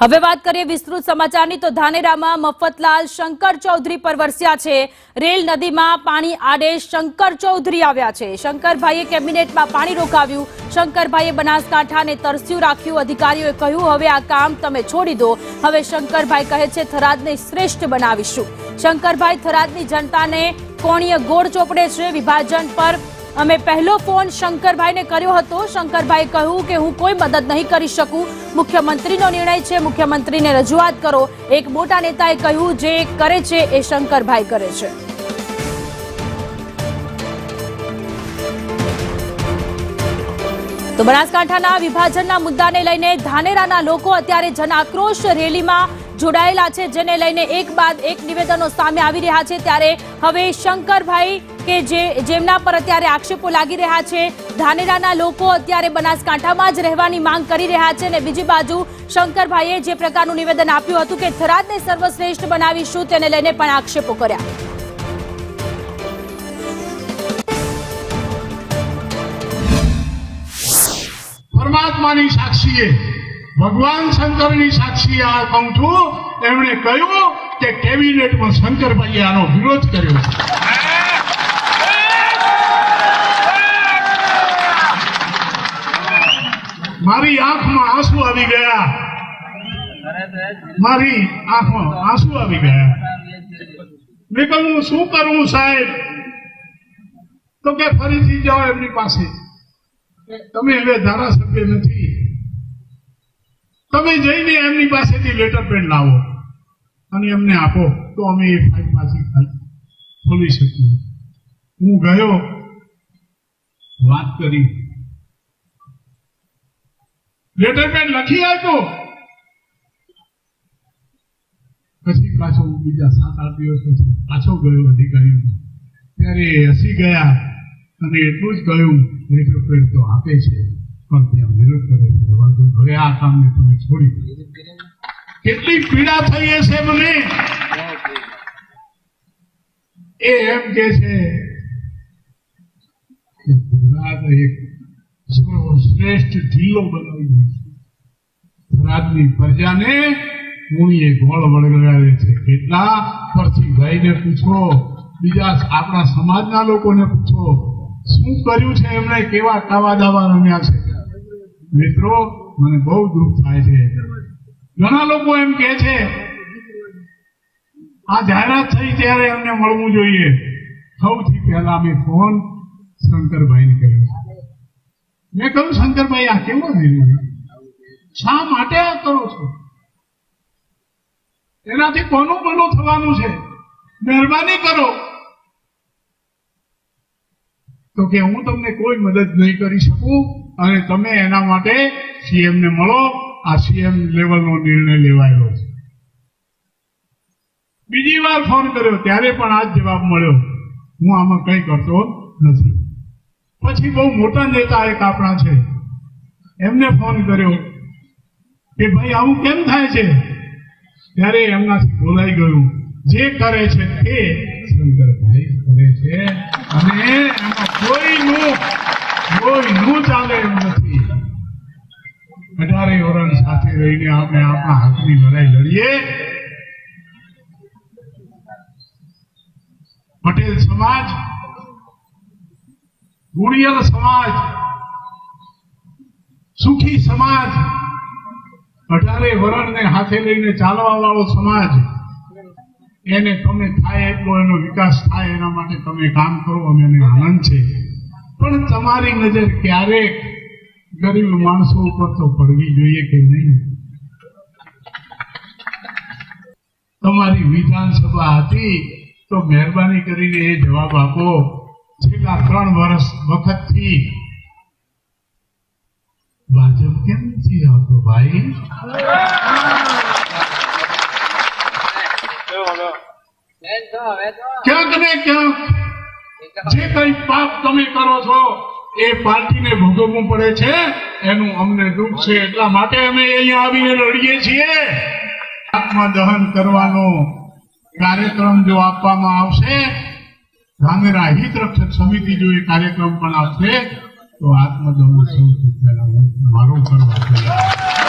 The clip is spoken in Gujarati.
હવે વાત કરીએ વિસ્તૃત સમાચારની તો ધાનેરામાં મફતલાલ શંકર ચૌધરી પર વરસ્યા છે। રેલ નદીમાં પાણી આડે શંકર ચૌધરી આવ્યા છે। શંકરભાઈએ કેબિનેટમાં પાણી રોકાવ્યું। શંકરભાઈએ બનાસકાંઠાને તરસ્યું રાખ્યું। અધિકારીઓએ કહ્યું હવે આ કામ તમે છોડી દો। હવે શંકરભાઈ કહે છે થરાદને શ્રેષ્ઠ બનાવીશું। શંકરભાઈ થરાદની જનતાને કોણીય ગોળ ચોપડે છે। વિભાજન પર અમે પહેલો ફોન શંકરભાઈને કર્યો હતો। શંકરભાઈએ કહ્યું કે હું કોઈ મદદ નહીં કરી શકું। મુખ્યમંત્રીનો નિર્ણય છે, મુખ્યમંત્રીને રજૂઆત કરો। એક મોટા નેતાએ કહ્યું જે કરે છે એ શંકરભાઈ કરે છે। તો બનાસકાંઠાના વિભાજનના મુદ્દાને લઈને ધાનેરાના લોકો અત્યારે જન આક્રોશ રેલીમાં જોડાયેલા છે, જેને લઈને એક બાદ એક નિવેદનો સામે આવી રહ્યા છે। ત્યારે હવે શંકરભાઈ કે જેમના પર અત્યારે આક્ષેપો લાગી રહ્યા છે, ધાનેરાના લોકો અત્યારે બનાસકાંઠામાં જ રહેવાની માંગ કરી રહ્યા છે અને બીજી બાજુ શંકરભાઈએ જે પ્રકારનું નિવેદન આપ્યું હતું કે થરાદને સર્વશ્રેષ્ઠ બનાવીશું તેને લઈને પણ આક્ષેપો કર્યા। પરમાત્માની સાક્ષીએ ભગવાન શંકરની સાક્ષીએ આ કહું છું, એમણે કહ્યું કે કેબિનેટમાં શંકરભાઈએ આનો વિરોધ કર્યો। મારી આંખમાં આંસુ આવી ગયા, મારી આંખમાં આંસુ આવી ગયા। મેં કહ્યું શું કરું સાહેબ? તો કે ફરીથી જાઓ એમની પાસે। તમે હવે ધારાસભ્ય નથી, તમે જઈને એમની પાસેથી લેટર પેડ લાવો અને એમને આપો તો અમે એ ફાઇલ પાછી ખોલી શકીએ। હું ગયો, વાત કરી, લેટર પેડ લખી આપ્યો। પછી પાછો બીજા 7-8 દિવસ પછી પાછો ગયો અધિકારી, ત્યારે હસી ગયા અને એટલું જ કહ્યું લેટર પેડ તો આપે છે પણ ત્યાં વિરોધ કરે છે। હવે આ કામને તમે છોડી દો। કેટલી પીડા થઈ હશે મને। એ એમ કે છે કે ગુજરાત એક સર્વશ્રેષ્ઠ જિલ્લો બનાવી દીધો। થરાદની પ્રજાને મૂણીએ ગોળ વળગાડે છે। કેટલા પરથી ભાઈને પૂછો, બીજા આપણા સમાજના લોકોને પૂછો શું કર્યું છે એમણે, કેવા કાવા દાવા રમ્યા છે। મિત્રો, મને બહુ દુઃખ થાય છે। ઘણા લોકો એમ કે છે આ જાહેરાત થઈ ત્યારે એમને મળવું જોઈએ। સૌથી પહેલા મેં ફોન શંકરભાઈને કર્યો। મેં કહ્યું શંકરભાઈ આ કેવો નિર્ણય, શા માટે આ કરો છો? એનાથી કોનું ભલું થવાનું છે? મહેરબાની કરો। તો કે હું તમને કોઈ મદદ નહીં કરી શકું અને તમે એના માટે સીએમ ને મળો। આ સીએમ લેવલનો નિર્ણય લેવાયો છે। બીજી વાર ફોન કર્યો ત્યારે પણ આ જ જવાબ મળ્યો, હું આમાં કંઈ કરતો નથી। પછી બહુ મોટા નેતા એક આપણા છે, એમને ફોન કર્યો કે ભાઈ આવું કેમ થાય છે? ત્યારે એમનાથી બોલાઈ ગયું જે કરે છે તે શંકરભાઈ કરે છે અને એમાં કોઈનું ચાલે એમ નથી। 18 વર્ષ સાથે રહીને આપણે આપણા હકની લડાઈ લડીએ। પટેલ સમાજ, ગુડિયલ સમાજ, સુખી સમાજ, 18 વર્ષને હાથે લઈને ચાલવા વાળો સમાજ, એને તમે થાય એટલો એનો વિકાસ થાય એના માટે તમે કામ કરો અને એને આનંદ છે। પણ તમારી નજર ક્યારેક ગરીબ માણસો ઉપર તો પડવી જોઈએ કે નહીં? તમારી વિધાનસભા હતી તો મહેરબાની કરીને એ જવાબ આપો। છેલ્લા 3 વર્ષ વખતથી ભાજપ કેમ નથી આવતો ભાઈ? ક્યાંક ને ક્યાંક જે કઈ પાપ તમે કરો છો એ પાર્ટીને ભોગવવું પડે છે, એનું અમને દુઃખ છે। એટલા માટે અમે અહીંયા આવીને લડીએ છીએ। આત્મદહન કરવાનો કાર્યક્રમ જો આપવામાં આવશે, ધાનેરા હિત રક્ષક સમિતિ જો એ કાર્યક્રમ પણ આપશે તો આત્મદહન સૌથી પહેલા મારો કરવા